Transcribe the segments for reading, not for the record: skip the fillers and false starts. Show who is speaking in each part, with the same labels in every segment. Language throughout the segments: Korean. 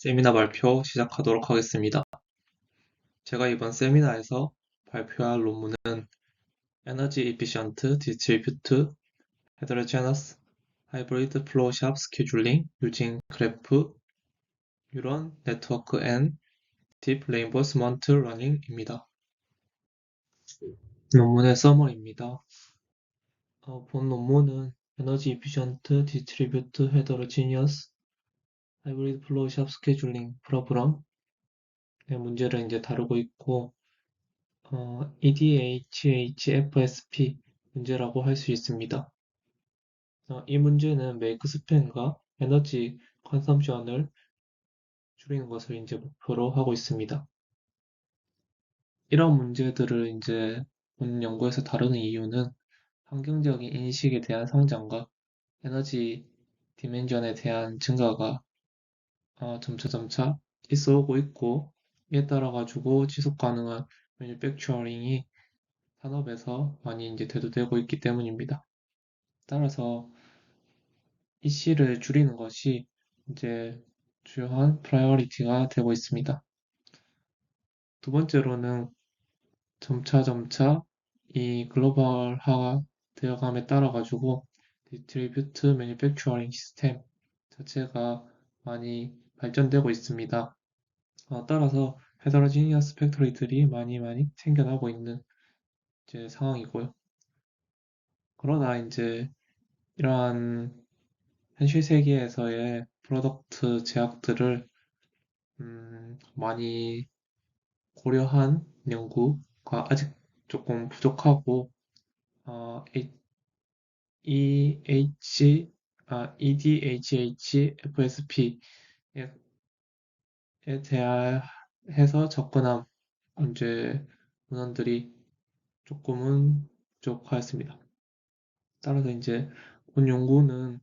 Speaker 1: 세미나 발표 시작하도록 하겠습니다. 제가 이번 세미나에서 발표할 논문은 Energy Efficient Distributed Heterogeneous Hybrid Flow-Sharp Scheduling using Graph Neural Network and Deep Reinforcement Learning입니다. 논문의 서머리입니다. 본 논문은 Energy Efficient Distributed Heterogeneous Hybrid Flow-Sharp Scheduling 프로그램의 문제를 이제 다루고 있고 EDHHFSP 문제라고 할 수 있습니다. 이 문제는 메이크 스팬과 에너지 컨섬션을 줄이는 것을 이제 목표로 하고 있습니다. 이런 문제들을 이제 본 연구에서 다루는 이유는 환경적인 인식에 대한 성장과 에너지 디멘전에 대한 증가가 점차 있어 오고 있고, 이에 따라 가지고 지속 가능한 매니팩처링이 산업에서 많이 이제 대두되고 있기 때문입니다. 따라서 이 씨를 줄이는 것이 이제 주요한 프라이어리티가 되고 있습니다. 두 번째로는 점차 이 글로벌화 되어감에 따라 가지고 디스트리뷰트 매니팩처링 시스템 자체가 많이 발전되고 있습니다. 따라서 헤터로지니어스 팩토리들이 많이 생겨나고 있는 이제 상황이고요. 그러나 이제 이러한 현실 세계에서의 프로덕트 제약들을 많이 고려한 연구가 아직 조금 부족하고 EDHHFSP에 대해서 접근한 이제 문헌들이 조금은 부족하였습니다. 따라서 이제 본 연구는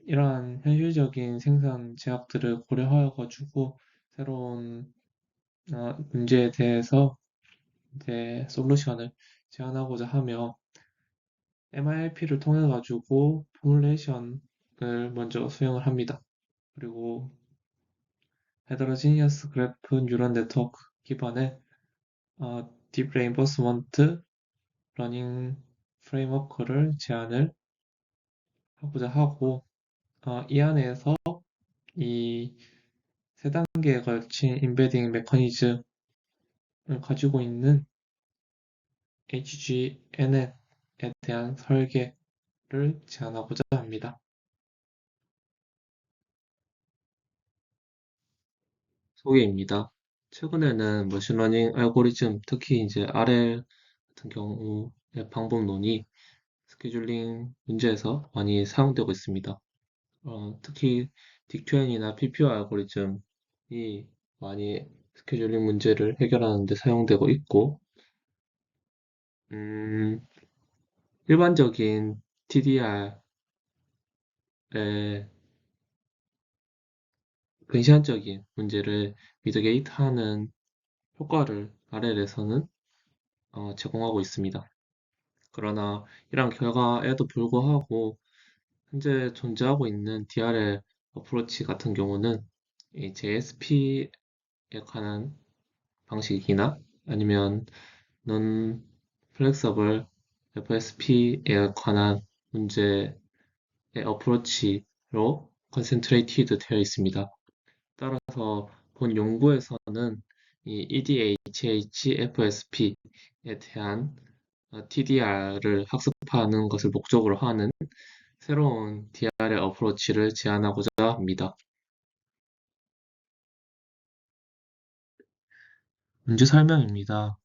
Speaker 1: 이러한 현실적인 생산 제약들을 고려하여 가지고 새로운 문제에 대해서 이제 솔루션을 제안하고자 하며 MILP를 통해 가지고 포뮬레이션을 먼저 수행을 합니다. 그리고 헤테로지니어스 그래프 뉴런 네트워크 기반의 딥 레인버스먼트 러닝 프레임워크를 제안을 하고자 하고, 이 안에서 이 세 단계에 걸친 임베딩 메커니즘을 가지고 있는 HGNN에 대한 설계를 제안하고자 합니다. 소개입니다. 최근에는 머신러닝 알고리즘, 특히 이제 RL 같은 경우의 방법론이 스케줄링 문제에서 많이 사용되고 있습니다. 특히 딕트웬이나 PPO 알고리즘이 많이 스케줄링 문제를 해결하는 데 사용되고 있고, 음, 일반적인 TDR의 근시안적인 문제를 미드게이트하는 효과를 RL에서는 제공하고 있습니다. 그러나 이런 결과에도 불구하고 현재 존재하고 있는 DRL 어프로치 같은 경우는 이 JSP에 관한 방식이나 아니면 non flexible FSP에 관한 문제의 어프로치로 컨센트레이티드 되어 있습니다. 따라서 본 연구에서는 이 EDHHFSP에 대한 TDR을 학습하는 것을 목적으로 하는 새로운 DR의 어프로치를 제안하고자 합니다. 문제 설명입니다.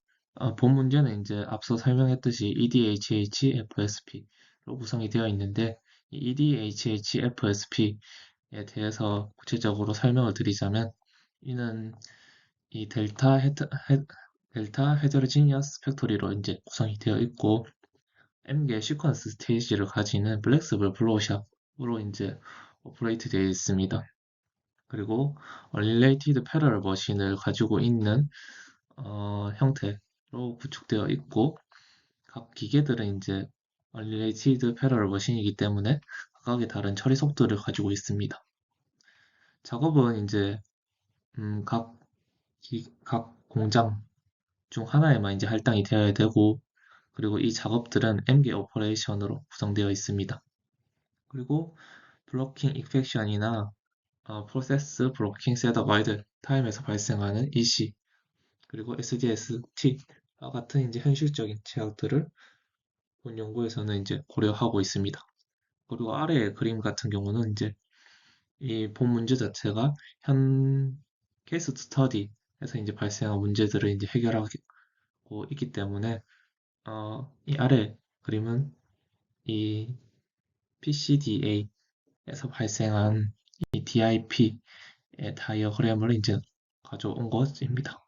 Speaker 1: 본 문제는 이제 앞서 설명했듯이 EDHHFSP로 구성이 되어 있는데, 이 EDHHFSP에 대해서 구체적으로 설명을 드리자면, 이는 이 델타 헤테로지니어스 팩토리로 이제 구성이 되어 있고, M개 시퀀스 스테이지를 가지는 플렉스블 블로우샵으로 이제 오퍼레이트 되어 있습니다. 그리고 릴레이티드 패러럴 머신을 가지고 있는 형태로 구축되어 있고, 각 기계들은 이제 릴레이티드 패러럴 머신이기 때문에 각각의 다른 처리 속도를 가지고 있습니다. 작업은 이제 각, 각 공장 중 하나에만 이제 할당이 되어야 되고, 그리고 이 작업들은 M개 오퍼레이션으로 구성되어 있습니다. 그리고 블로킹 익펙션이나 프로세스 블로킹 셋업 와이드 타임에서 발생하는 EC, 그리고 SDST와 같은 이제 현실적인 제약들을 본 연구에서는 이제 고려하고 있습니다. 그리고 아래의 그림 같은 경우는 이제 이 본 문제 자체가 현 케이스 스터디에서 이제 발생한 문제들을 이제 해결하고 있기 때문에 이 아래 그림은 이 PCDA에서 발생한 이 DIP의 다이어그램을 이제 가져온 것입니다.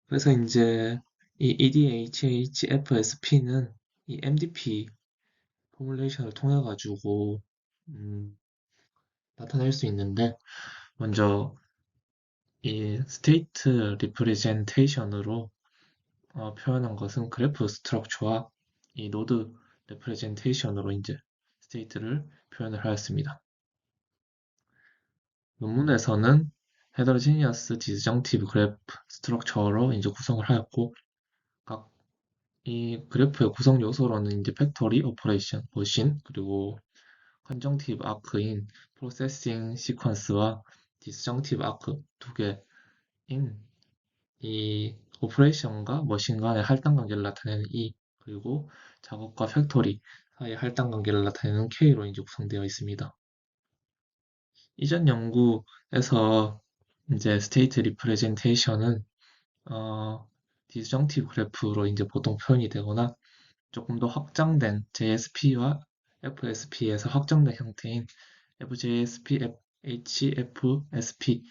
Speaker 1: 그래서 이제 이 EDHHFSP는 이 MDP 포뮬레이션을 통해 가지고 음, 나타낼 수 있는데, 먼저 이 스테이트 리프레젠테이션으로 표현한 것은 그래프 스트럭처와 이 노드 레프레젠테이션으로 이제 스테이트를 표현을 하였습니다. 논문에서는 헤더로지니어스 디스정티브 그래프 스트럭처로 이제 구성을 하였고, 각 이 그래프의 구성 요소로는 이제 팩토리, 오퍼레이션, 머신, 그리고 컨정티브 아크인 프로세싱 시퀀스와 디스정티브 아크 두 개인 이 오퍼레이션과 머신 간의 할당 관계를 나타내는 E, 그리고 작업과 팩토리 사이의 할당 관계를 나타내는 K로 이제 구성되어 있습니다. 이전 연구에서 이제 스테이트 리프레젠테이션은 디스정티브 그래프로 이제 보통 표현이 되거나, 조금 더 확장된 JSP와 FSP에서 확장된 형태인 FJSP, HFSP,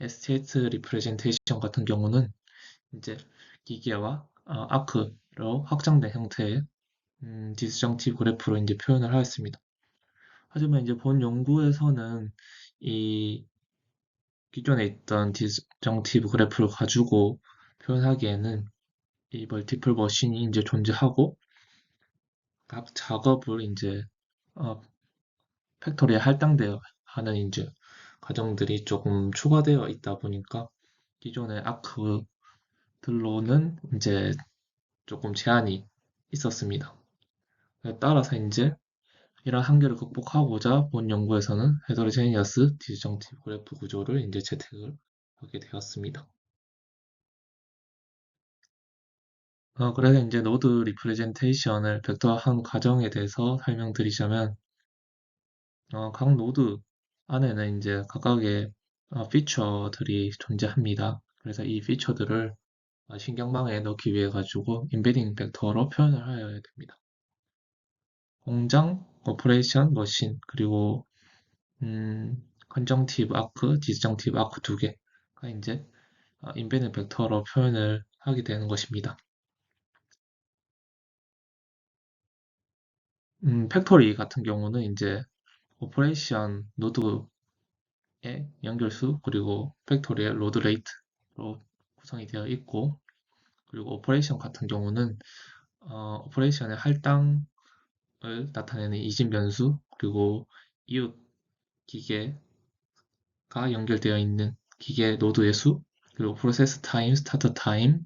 Speaker 1: State Representation 같은 경우는 이제 기계와 아크로 확장된 형태의 디스정티브 그래프로 이제 표현을 하였습니다. 하지만 이제 본 연구에서는 이 기존에 있던 디스정티브 그래프를 가지고 표현하기에는 이 멀티플 머신이 이제 존재하고, 각 작업을 이제 어, 팩토리에 할당되어 하는 이제 과정들이 조금 추가되어 있다 보니까 기존의 아크들로는 이제 조금 제한이 있었습니다. 따라서 이제 이런 한계를 극복하고자 본 연구에서는 헤테로제니어스 디스정티브 그래프 구조를 이제 채택을 하게 되었습니다. 그래서 이제 노드 리프레젠테이션을 벡터화한 과정에 대해서 설명드리자면, 각 노드 안에는 이제 각각의 피처들이 존재합니다. 그래서 이 피처들을 신경망에 넣기 위해 가지고 임베딩 벡터로 표현을 하여야 됩니다. 공장, 오퍼레이션, 머신, 그리고 컨정티브 아크, 디스정티브 아크 두 개가 이제 임베딩 벡터로 표현을 하게 되는 것입니다. 팩토리 같은 경우는 이제 오퍼레이션 노드의 연결수, 그리고 팩토리의 로드 레이트로 구성이 되어 있고, 그리고 오퍼레이션 같은 경우는 오퍼레이션의 할당을 나타내는 이진 변수, 그리고 이웃 기계가 연결되어 있는 기계 노드의 수, 그리고 프로세스 타임, 스타트 타임,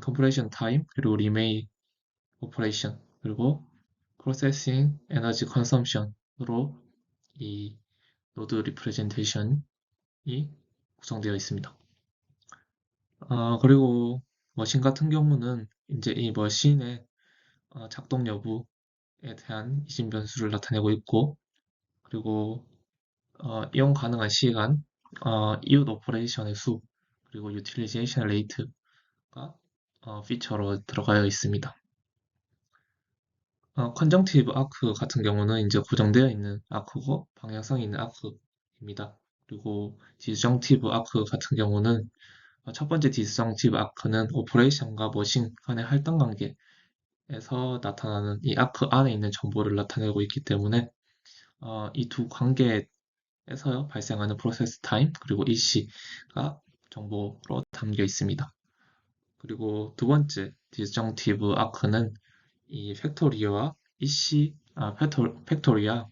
Speaker 1: 컴프레이션 타임, 그리고 리메이 오퍼레이션, 그리고 프로세싱 에너지 컨섬션으로 이 노드 리프레젠테이션이 구성되어 있습니다. 그리고 머신 같은 경우는 이제 이 머신의 작동 여부에 대한 이진 변수를 나타내고 있고, 그리고 이용 가능한 시간, 이웃 오퍼레이션의 수, 그리고 유틸리제이션 레이트가 피처로 들어가어 있습니다. 컨정티브 아크 같은 경우는 이제 고정되어 있는 아크고 방향성이 있는 아크입니다. 그리고 디스정티브 아크 같은 경우는 첫 번째 디스정티브 아크는 오퍼레이션과 머신 간의 할당 관계에서 나타나는 이 아크 안에 있는 정보를 나타내고 있기 때문에 이 두 관계에서 발생하는 프로세스 타임, 그리고 EC가 정보로 담겨 있습니다. 그리고 두 번째 디스정티브 아크는 이 팩토리와 EC, 팩토리와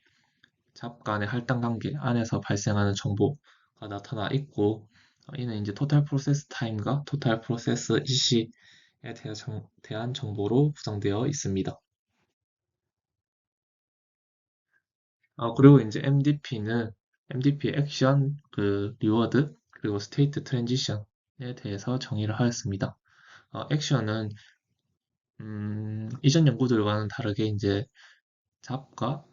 Speaker 1: 잡 간의 할당 관계 안에서 발생하는 정보가 나타나 있고, 이는 이제 토탈 프로세스 타임과 토탈 프로세스 이시에 대한 정보로 구성되어 있습니다. 그리고 이제 MDP 액션, 리워드, 그리고 스테이트 트랜지션에 대해서 정의를 하였습니다. 액션은 이전 연구들과는 다르게 이제 잡과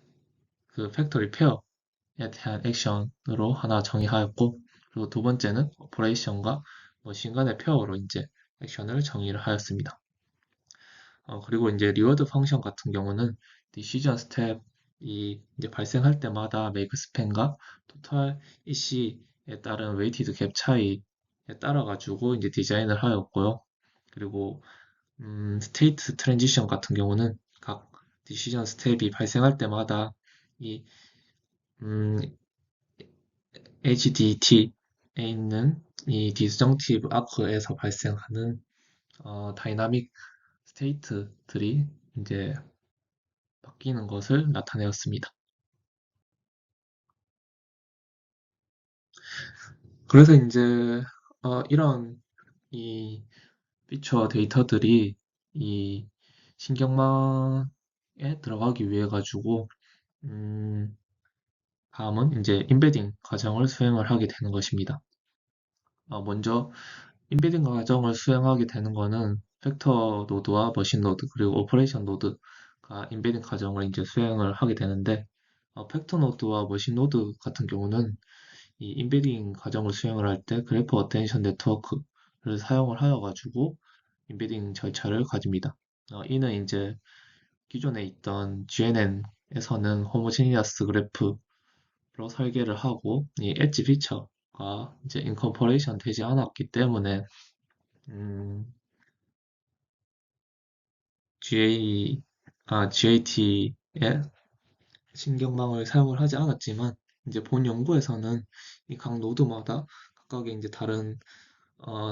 Speaker 1: 그 팩토리 페어에 대한 액션으로 하나 정의하였고, 그리고 두 번째는 오퍼레이션과 머신 간의 페어로 이제 액션을 정의를 하였습니다. 그리고 이제 리워드 펑션 같은 경우는 디시전 스텝이 이제 발생할 때마다 메이크 스팬과 토탈 이시에 따른 웨이티드 갭 차이에 따라 가지고 이제 디자인을 하였고요. 그리고 스테이트 트랜지션 같은 경우는 각 디시전 스텝이 발생할 때마다 이 음, HDT에 있는 이 디스정티브 아크에서 발생하는 다이나믹 스테이트들이 이제 바뀌는 것을 나타내었습니다. 그래서 이제 이런 이 피처 데이터들이 이 신경망에 들어가기 위해 가지고 음, 다음은 이제 임베딩 과정을 수행을 하게 되는 것입니다. 먼저 임베딩 과정을 수행하게 되는 거는 팩터 노드와 머신 노드 그리고 오퍼레이션 노드가 임베딩 과정을 이제 수행을 하게 되는데 팩터 노드와 머신 노드 같은 경우는 이 임베딩 과정을 수행을 할 때 그래프 어텐션 네트워크를 사용을 하여 가지고 임베딩 절차를 가집니다. 이는 이제 기존에 있던 GNN에서는 호모지니어스 그래프로 설계를 하고 이 엣지 피처가 이제 인컴포레이션 되지 않았기 때문에 음, GAT의 신경망을 사용을 하지 않았지만 이제 본 연구에서는 이 각 노드마다 각각의 이제 다른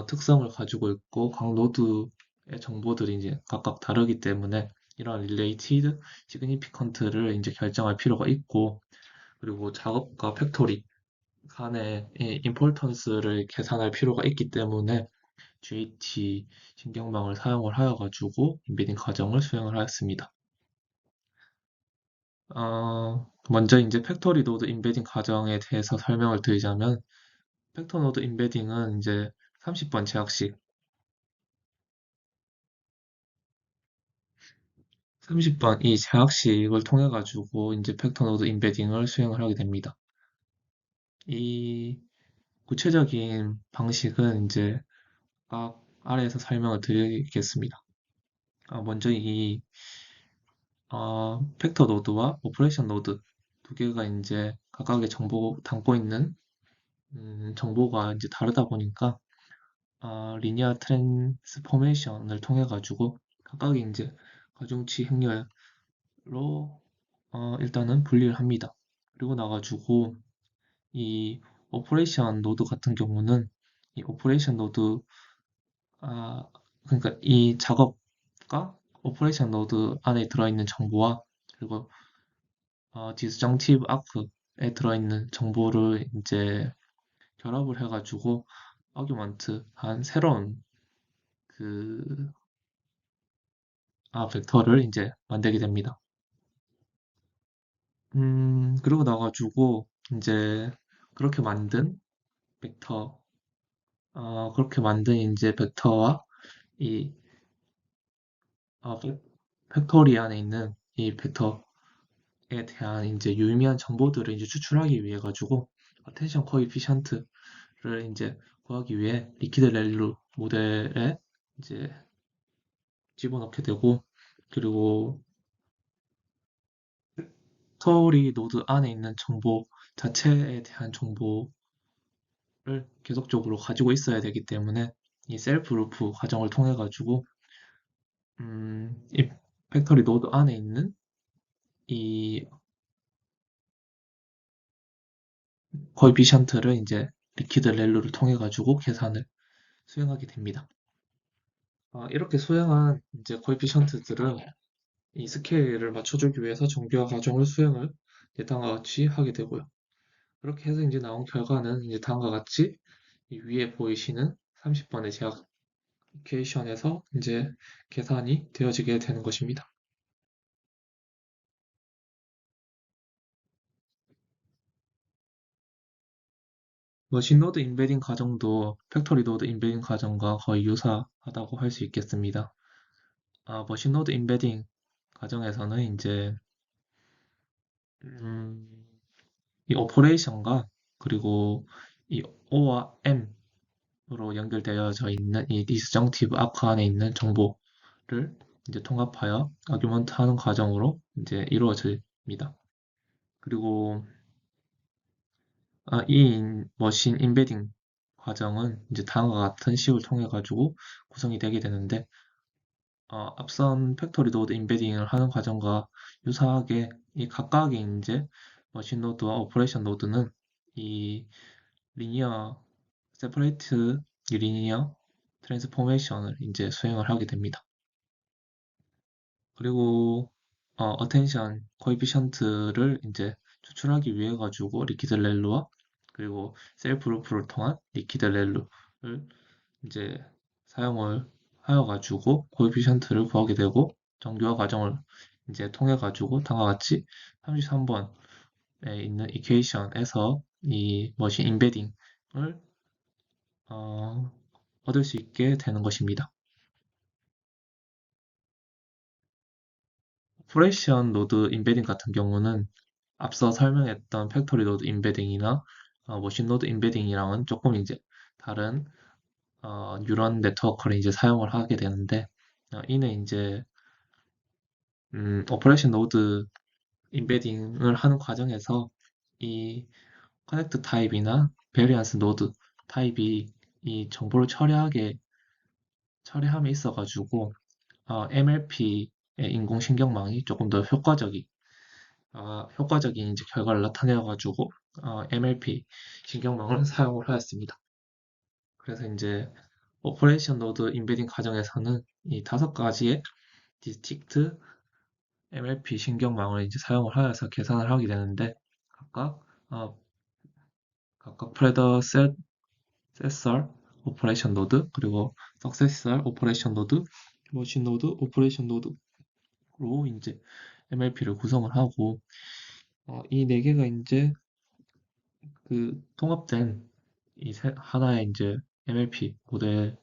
Speaker 1: 특성을 가지고 있고 각 노드의 정보들이 이제 각각 다르기 때문에 이런 related significant를 이제 결정할 필요가 있고 그리고 작업과 팩토리 간의 이 importance를 계산할 필요가 있기 때문에 GAT 신경망을 사용을 하여 가지고 인베딩 과정을 수행을 하였습니다. 먼저 이제 팩토리 노드 인베딩 과정에 대해서 설명을 드리자면 팩터 노드 인베딩은 이제 30번 제약식 30번 이 제약식을 통해 가지고 이제 팩터 노드 인베딩을 수행을 하게 됩니다. 이 구체적인 방식은 이제 각 아래에서 설명을 드리겠습니다. 먼저 이 팩터 노드와 오퍼레이션 노드 두 개가 이제 각각의 담고 있는 정보가 이제 다르다 보니까 리니어 트랜스포메이션을 통해 가지고 각각의 이제 가중치 행렬로 일단은 분리를 합니다. 그리고 나가지고 이 오퍼레이션 노드 같은 경우는 이 오퍼레이션 노드 그러니까 이 작업과 오퍼레이션 노드 안에 들어있는 정보와 그리고 디스정티브 아크에 들어있는 정보를 이제 결합을 해가지고 아규먼트한 새로운 그 벡터를 이제 만들게 됩니다. 그러고 나가지고 이제 그렇게 만든 벡터, 그렇게 만든 이제 벡터와 이 팩토리 안에 있는 이 벡터에 대한 이제 유의미한 정보들을 이제 추출하기 위해 가지고 attention coefficient를 이제 구하기 위해 리퀴드 밸류 모델에 이제 집어넣게 되고 그리고 스토리 노드 안에 있는 정보 자체에 대한 정보를 계속적으로 가지고 있어야 되기 때문에 이 셀프 루프 과정을 통해 가지고 이 팩토리 노드 안에 있는 이 코에피션트를 이제 리퀴드 밸류를 통해 가지고 계산을 수행하게 됩니다. 이렇게 수행한 이제 코에피션트들은 이 스케일을 맞춰주기 위해서 정교화 과정을 수행을 이제 다음과 같이 하게 되고요. 그렇게 해서 이제 나온 결과는 이제 다음과 같이 이 위에 보이시는 30번의 제약 이퀘이션에서 이제 계산이 되어지게 되는 것입니다. 머신 노드 임베딩 과정도 팩토리 노드 임베딩 과정과 거의 유사하다고 할 수 있겠습니다. 머신 노드 임베딩 과정에서는 이제 음, 이 오퍼레이션과 그리고 이 O와 M으로 연결되어져 있는 이 디스정티브 아크 안에 있는 정보를 이제 통합하여 아규먼트 하는 과정으로 이제 이루어집니다. 그리고 이 머신 임베딩 과정은 이제 다음과 같은 식을 통해 가지고 구성이 되게 되는데 앞선 팩토리 노드 임베딩을 하는 과정과 유사하게 이 각각의 이제 머신 노드와 오퍼레이션 노드는 이 리니어 세퍼레이트 이 리니어 트랜스포메이션을 이제 수행을 하게 됩니다. 그리고 어텐션 코에피션트를 이제 추출하기 위해 가지고 리퀴드 렐루와 그리고 셀프 루프를 통한 리퀴드 렐루를 이제 사용을 하여 가지고 코에피션트를 구하게 되고 정규화 과정을 이제 통해 가지고 다음과 같이 33번에 있는 이퀘이션에서 이 머신 임베딩을 어, 얻을 수 있게 되는 것입니다. 오퍼레이션 노드 임베딩 같은 경우는 앞서 설명했던 팩토리 노드 임베딩이나 머신 노드 임베딩이랑은 조금 이제 다른 뉴런 네트워크를 이제 사용을 하게 되는데 이는 이제 오퍼레이션 노드 임베딩을 하는 과정에서 이 커넥트 타입이나 베리언스 노드 타입이 이 정보를 처리함에 있어가지고 MLP의 인공신경망이 조금 더 효과적인 이제 결과를 나타내어가지고 MLP 신경망을 사용을 하였습니다. 그래서 이제 오퍼레이션 노드 임베딩 과정에서는 이 5가지의 디스틱트 MLP 신경망을 이제 사용을 하여서 계산을 하게 되는데 각각 어, 각각 프레더세서 오퍼레이션 노드 그리고 석세서 오퍼레이션 노드 머신 노드 오퍼레이션 노드로 이제 MLP를 구성을 하고 이 네 개가 이제 그 통합된 하나의 이제 MLP 모델을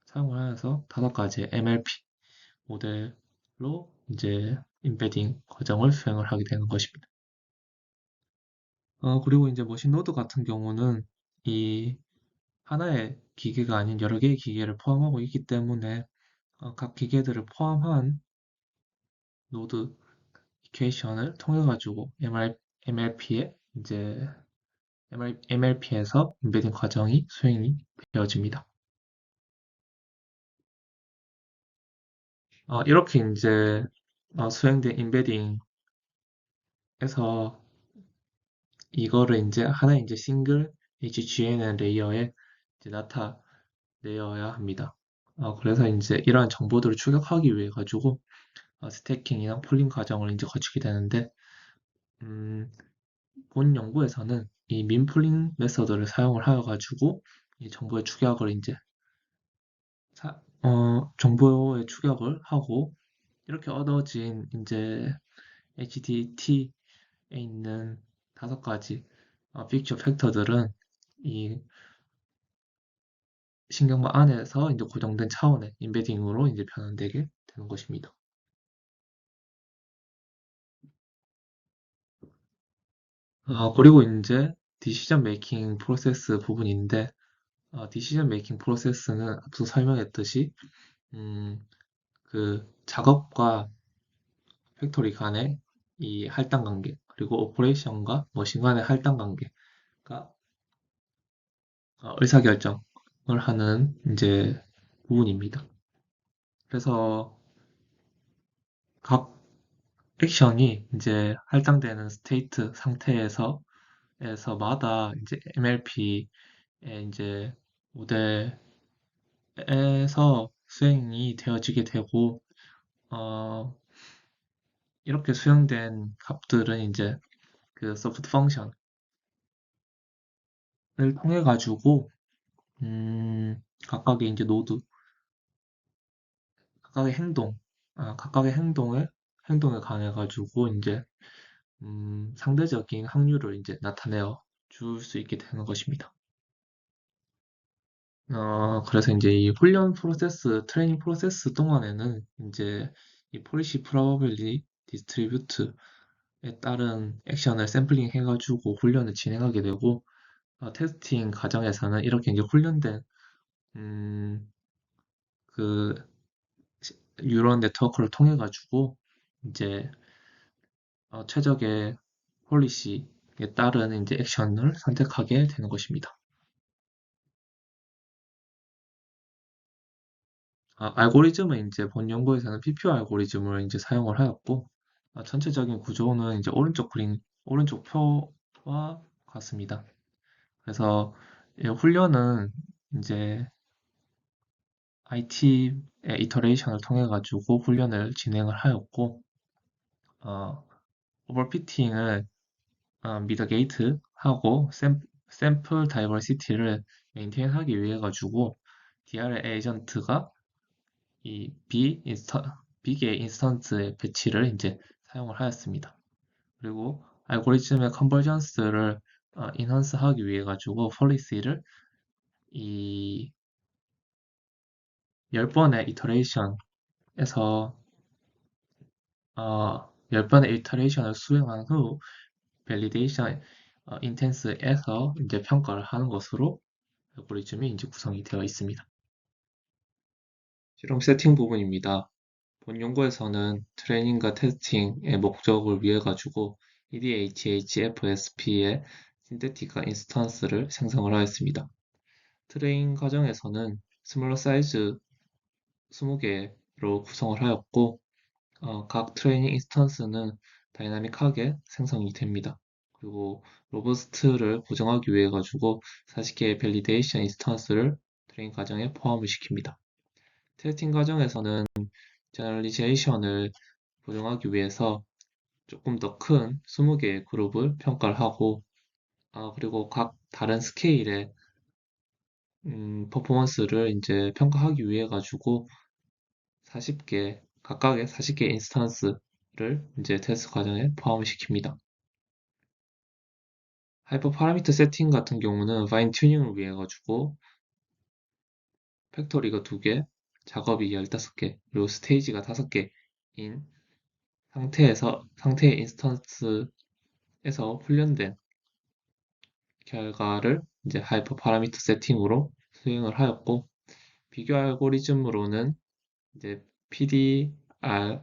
Speaker 1: 사용을 하여서 5가지의 MLP 모델로 이제 임베딩 과정을 수행을 하게 되는 것입니다. 그리고 이제 머신 노드 같은 경우는 이 하나의 기계가 아닌 여러 개의 기계를 포함하고 있기 때문에 각 기계들을 포함한 노드 이퀘이션을 통해 가지고 MLP에 이제 MLP에서 임베딩 과정이 수행이 되어집니다. 이렇게 이제 수행된 임베딩에서 이거를 이제 하나의 이제 싱글 HGNN 레이어에 이제 나타내어야 합니다. 그래서 이제 이러한 정보들을 추격하기 위해 가지고 스태킹이나 폴링 과정을 이제 거치게 되는데 음, 본 연구에서는 이 민폴링 메서드를 사용을 하여 가지고 이 정보의 추격을 하고 이렇게 얻어진 이제 HDT에 있는 5가지 픽처 팩터들은 이 신경망 안에서 이제 고정된 차원의 임베딩으로 이제 변환되게 되는 것입니다. 그리고 이제 디시전 메이킹 프로세스 부분인데 디시전 메이킹 프로세스는 앞서 설명했듯이 음, 그 작업과 팩토리 간의 이 할당 관계 그리고 오퍼레이션과 머신 간의 할당 관계가 의사결정을 하는 이제 부분입니다. 그래서 각 액션이 이제 할당되는 스테이트 상태에서마다 이제 MLP의 이제 모델에서 수행이 되어지게 되고 어, 이렇게 수행된 값들은 이제 그 소프트 펑션을 통해 가지고 각각의 이제 노드, 각각의 행동, 각각의 행동에 관해 가지고 이제 상대적인 확률을 이제 나타내어 줄 수 있게 되는 것입니다. 그래서 이제 이 훈련 프로세스, 트레이닝 프로세스 동안에는 이제 이 policy probability distribute에 따른 액션을 샘플링 해가지고 훈련을 진행하게 되고, 테스팅 과정에서는 이렇게 이제 훈련된 음, 그 뉴런 네트워크를 통해 가지고 이제 최적의 폴리시에 따른 이제 액션을 선택하게 되는 것입니다. 알고리즘은 이제 본 연구에서는 PPO 알고리즘을 이제 사용을 하였고, 전체적인 구조는 이제 오른쪽 표와 같습니다. 그래서 이 훈련은 이제 IT의 이터레이션을 통해 가지고 훈련을 진행을 하였고, 어, 오버피팅을 미더게이트 하고 샘플 다이버시티를 메인테인하기 위해 가지고 DRL 에이전트가 이 빅의 인스턴스의 배치를 이제 사용을 하였습니다. 그리고 알고리즘의 컨버전스를 인한스 하기 위해 가지고 폴리시를 이 10번의 이터레이션에서 10번의 이터레이션을 수행한 후 밸리데이션 인텐스에서 이제 평가를 하는 것으로 알고리즘이 이제 구성이 되어 있습니다. 실험 세팅 부분입니다. 본 연구에서는 트레이닝과 테스팅의 목적을 위해 가지고 EDHHFSP의 신테티카 인스턴스를 생성을 하였습니다. 트레인 과정에서는 스몰러 사이즈 20개로 구성을 하였고 각 트레이닝 인스턴스는 다이나믹하게 생성이 됩니다. 그리고 로버스트를 보정하기 위해 가지고 40개의 밸리데이션 인스턴스를 트레인 과정에 포함을 시킵니다. 테스팅 과정에서는 제너럴리제이션을 보정하기 위해서 조금 더 큰 20개의 그룹을 평가를 하고 그리고 각 다른 스케일의 퍼포먼스를 이제 평가하기 위해 가지고 각각의 40개 인스턴스를 이제 테스트 과정에 포함을 시킵니다. 하이퍼 파라미터 세팅 같은 경우는 파인 튜닝을 위해 가지고 팩토리가 2개, 작업이 15개, 그리고 스테이지가 5개인 상태의 인스턴스에서 훈련된 결과를 이제 하이퍼 파라미터 세팅으로 수행을 하였고, 비교 알고리즘으로는 이제 PDR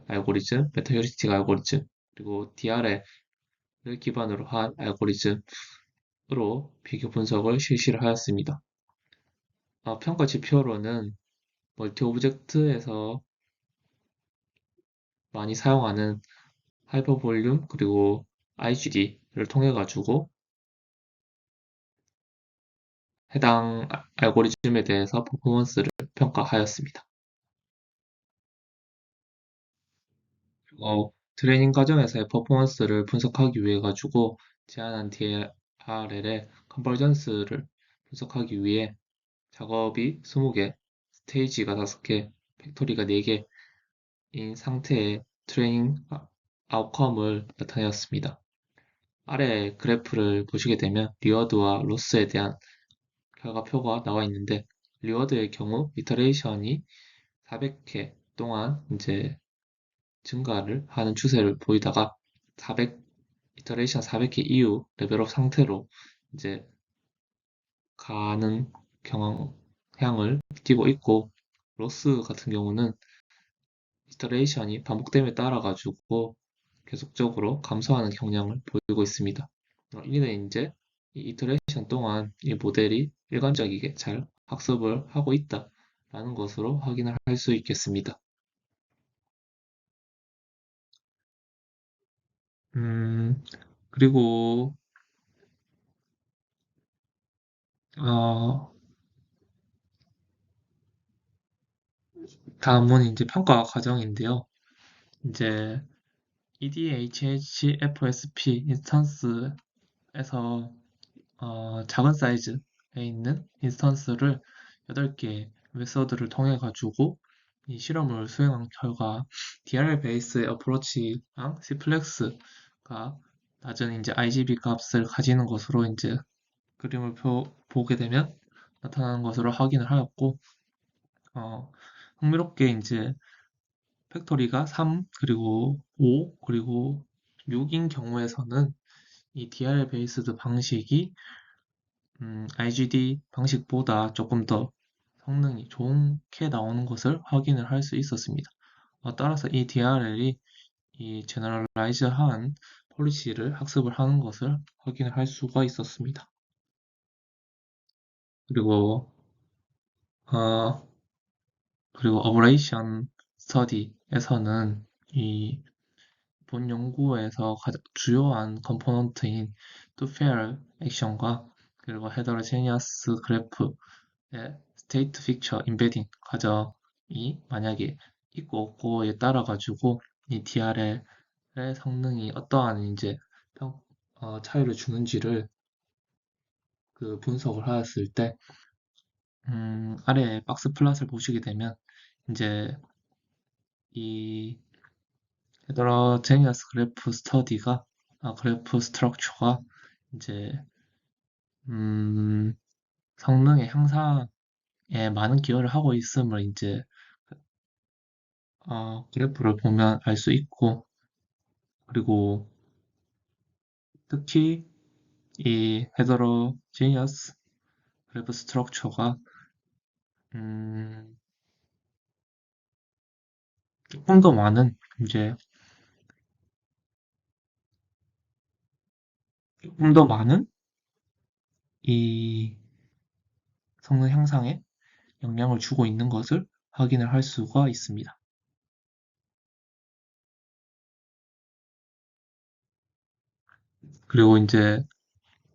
Speaker 1: 알고리즘, 메타 휴리스틱 알고리즘, 그리고 DRL을 기반으로 한 알고리즘으로 비교 분석을 실시를 하였습니다. 평가 지표로는 멀티 오브젝트에서 많이 사용하는 하이퍼 볼륨 그리고 IGD를 통해 가지고 해당 알고리즘에 대해서 퍼포먼스를 평가하였습니다. 트레이닝 과정에서의 퍼포먼스를 분석하기 위해 가지고 제안한 DLL의 컨버전스를 분석하기 위해 작업이 20개, 스테이지가 5개, 팩토리가 4개인 상태의 트레이닝 아웃컴을 나타내었습니다. 아래 그래프를 보시게 되면 리워드와 로스에 대한 결과표가 나와 있는데 리워드의 경우 이터레이션이 400회 동안 이제 증가를 하는 추세를 보이다가 400 이터레이션 400회 이후 레벨업 상태로 이제 가는 경향을 띠고 있고 로스 같은 경우는 이터레이션이 반복됨에 따라 가지고 계속적으로 감소하는 경향을 보이고 있습니다. 이는 이제 이 이터레이션 동안 이 모델이 일관적이게 잘 학습을 하고 있다라는 것으로 확인을 할 수 있겠습니다. 음, 그리고 어, 다음은 이제 평가 과정인데요. 이제 EDHHFSP 인스턴스에서 작은 사이즈에 있는 인스턴스를 8개 메서드를 통해 가지고 이 실험을 수행한 결과 DRL 베이스의 어프로치랑 C플렉스가 낮은 이제 IGB 값을 가지는 것으로 이제 그림을 보게 되면 나타나는 것으로 확인을 하였고, 어, 흥미롭게 이제 팩토리가 3, 그리고 5, 그리고 6인 경우에서는 이 DRL 베이스드 방식이 IGD 방식보다 조금 더 성능이 좋게 나오는 것을 확인을 할 수 있었습니다. 따라서 이 DRL이 이 제너럴라이즈한 폴리시를 학습을 하는 것을 확인을 할 수가 있었습니다. 그리고 어, 그리고 어브레이션 스터디에서는 이 본 연구에서 가장 주요한 컴포넌트인 투페어 액션과 그리고 헤테로제니어스 그래프의 스테이트 픽처 임베딩 과정이 만약에 있고 없고에 따라 가지고 이 DRL의 성능이 어떠한 이제 차이를 주는지를 그 분석을 하였을 때 아래 박스 플롯을 보시게 되면 이제 이 헤테로제니어스 그래프 스터디가 그래프 스트럭처가 이제 음, 성능의 향상에 많은 기여를 하고 있음을 이제 그래프를 보면 알 수 있고, 그리고 특히 이 헤테로제니어스 그래프 스트럭처가 음, 조금 더 많은 이제 조금 더 많은 이 성능 향상에 영향을 주고 있는 것을 확인을 할 수가 있습니다. 그리고 이제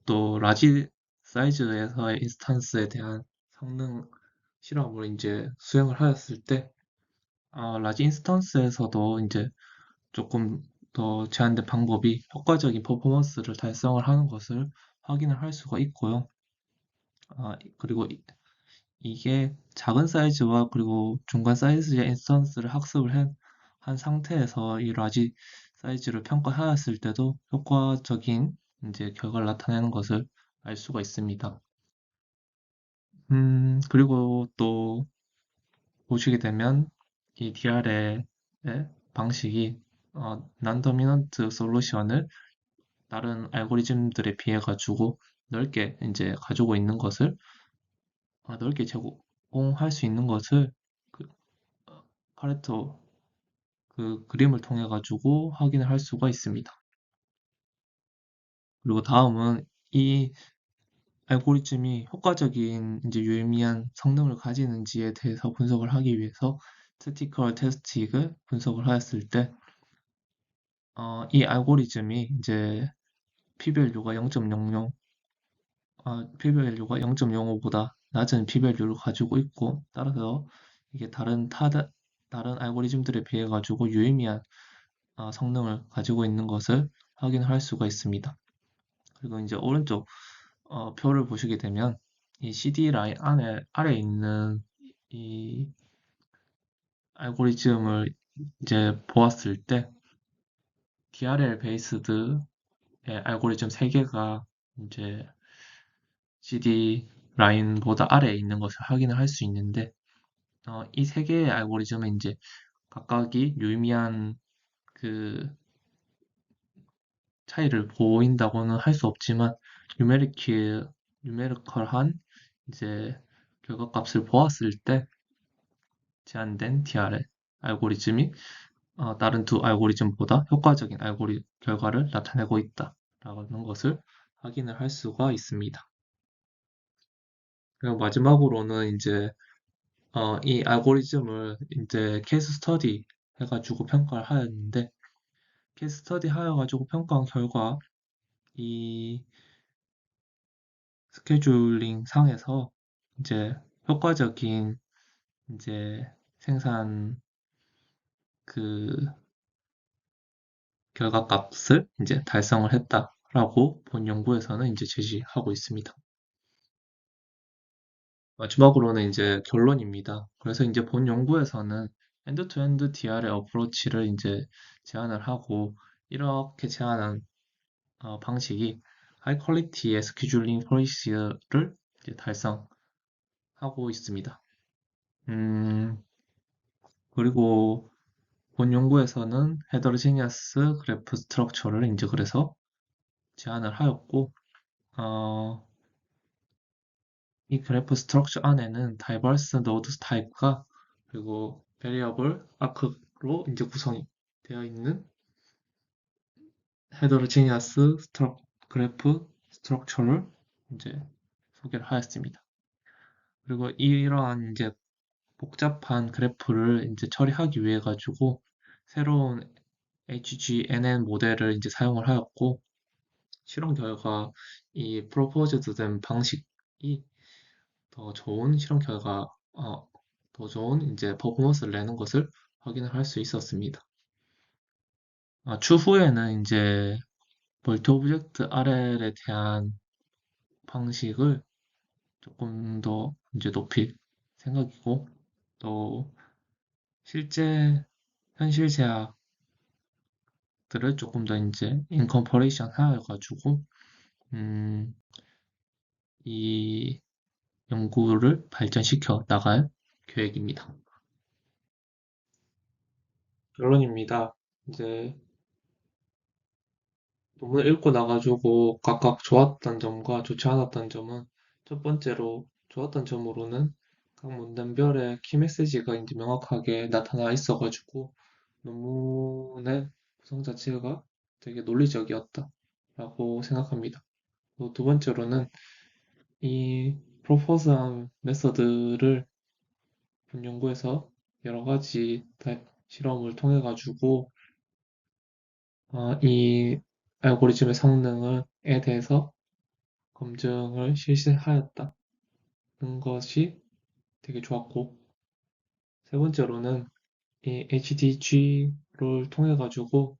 Speaker 1: 또 라지 사이즈에서의 인스턴스에 대한 성능 실험을 이제 수행을 하였을 때 라지 인스턴스에서도 이제 조금 더 제한된 방법이 효과적인 퍼포먼스를 달성을 하는 것을 확인을 할 수가 있고요. 그리고 이게 작은 사이즈와 그리고 중간 사이즈의 인스턴스를 학습을 한 상태에서 이 라지 사이즈를 평가하였을 때도 효과적인 이제 결과를 나타내는 것을 알 수가 있습니다. 그리고 또 보시게 되면 이 DR의 방식이 non-dominant 솔루션을 다른 알고리즘들에 비해 가지고 넓게 이제 가지고 있는 것을 넓게 제공할 수 있는 것을 그 파레토 그 그림을 통해 가지고 확인을 할 수가 있습니다. 그리고 다음은 이 알고리즘이 효과적인 이제 유의미한 성능을 가지는지에 대해서 분석을 하기 위해서 스태티컬 테스틱을 분석을 하였을 때 이 알고리즘이 이제 p-value가 0.00 p-value가 0.05보다 낮은 p-value를 가지고 있고 따라서 이게 다른 알고리즘들에 비해 가지고 유의미한 성능을 가지고 있는 것을 확인할 수가 있습니다. 그리고 이제 오른쪽 표를 보시게 되면 이 CD 라인 아래 있는 이 알고리즘을 이제 보았을 때 DRL 베이스드의 알고리즘 3개가 이제 CD 라인보다 아래에 있는 것을 확인을 할 수 있는데 이 3개의 알고리즘은 이제 각각이 유의미한 그 차이를 보인다고는 할 수 없지만 뉴메리컬한 이제 결과값을 보았을 때 제한된 DRL 알고리즘이 다른 두 알고리즘보다 효과적인 결과를 나타내고 있다라는 것을 확인을 할 수가 있습니다. 그리고 마지막으로는 이제 이 알고리즘을 이제 케이스 스터디 해가지고 평가를 하였는데 케이스 스터디 하여가지고 평가한 결과 이 스케줄링 상에서 이제 효과적인 이제 생산 그 결과값을 이제 달성을 했다라고 본 연구에서는 이제 제시하고 있습니다. 마지막으로는 이제 결론입니다. 그래서 이제 본 연구에서는 엔드-투-엔드 DR의 어프로치를 이제 제안을 하고 이렇게 제안한 방식이 하이 퀄리티의 스케줄링 폴리시를 이제 달성하고 있습니다. 음, 그리고 본 연구에서는 헤더로지니어스 그래프 스트럭처를 이제 그래서 제안을 하였고 어, 이 그래프 스트럭처 안에는 다이버스 노드 타입과 그리고 베리어블 아크로 이제 구성이 되어 있는 헤테로지니어스 그래프 스트럭처를 이제 소개를 하였습니다. 그리고 이러한 이제 복잡한 그래프를 이제 처리하기 위해 가지고 새로운 HGNN 모델을 이제 사용을 하였고 실험 결과 이 프로포즈드 된 방식이 더 좋은 실험 결과, 더 좋은 이제 퍼포먼스를 내는 것을 확인을 할 수 있었습니다. 추후에는 이제 멀티 오브젝트 RL에 대한 방식을 조금 더 이제 높일 생각이고, 또 실제 현실 제약들을 조금 더 이제 인컴퍼레이션 하여가지고, 음, 이 연구를 발전시켜 나갈 계획입니다. 결론입니다. 이제 논문을 읽고 나가지고 각각 좋았던 점과 좋지 않았던 점은 첫 번째로 좋았던 점으로는 각 문단별의 키 메시지가 이제 명확하게 나타나 있어가지고 논문의 구성 자체가 되게 논리적이었다라고 생각합니다. 또 두 번째로는 이 프로포즈한 메서드를 본 연구에서 여러 가지 실험을 통해 가지고 이 알고리즘의 성능에 대해서 검증을 실시하였다는 것이 되게 좋았고, 세 번째로는 이 HDG를 통해 가지고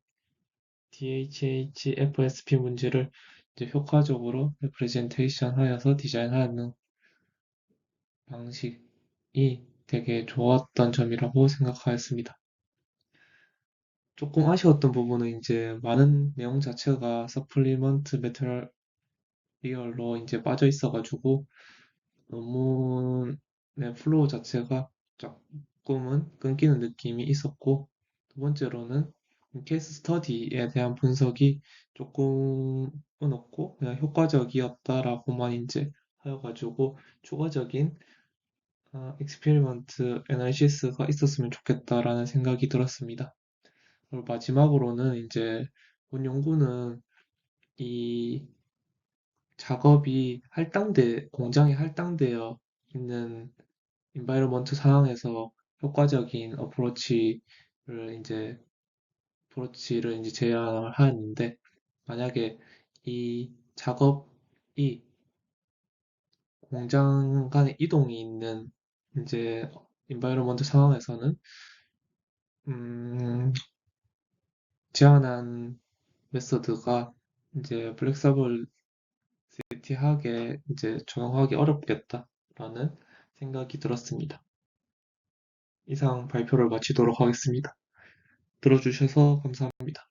Speaker 1: DHH-FSP 문제를 이제 효과적으로 레프레젠테이션 하여서 디자인하는 방식이 되게 좋았던 점이라고 생각하였습니다. 조금 아쉬웠던 부분은 이제 많은 내용 자체가 서플리먼트 매테리얼로 이제 빠져 있어가지고 논문의 플로우 자체가 조금은 끊기는 느낌이 있었고, 두 번째로는 케이스 스터디에 대한 분석이 조금은 없고 그냥 효과적이었다라고만 이제 하여가지고 추가적인 익스페리먼트 애널리시스가 있었으면 좋겠다라는 생각이 들었습니다. 그리고 마지막으로는 이제 본 연구는 이 작업이 공장에 할당되어 있는 인바이러먼트 상황에서 효과적인 어프로치를 이제 제안을 하였는데, 만약에 이 작업이 공장 간의 이동이 있는 이제 인바이러먼트 상황에서는 음, 제안한 메서드가 이제 플렉서블리티하게 이제 적용하기 어렵겠다라는 생각이 들었습니다. 이상 발표를 마치도록 하겠습니다. 들어주셔서 감사합니다.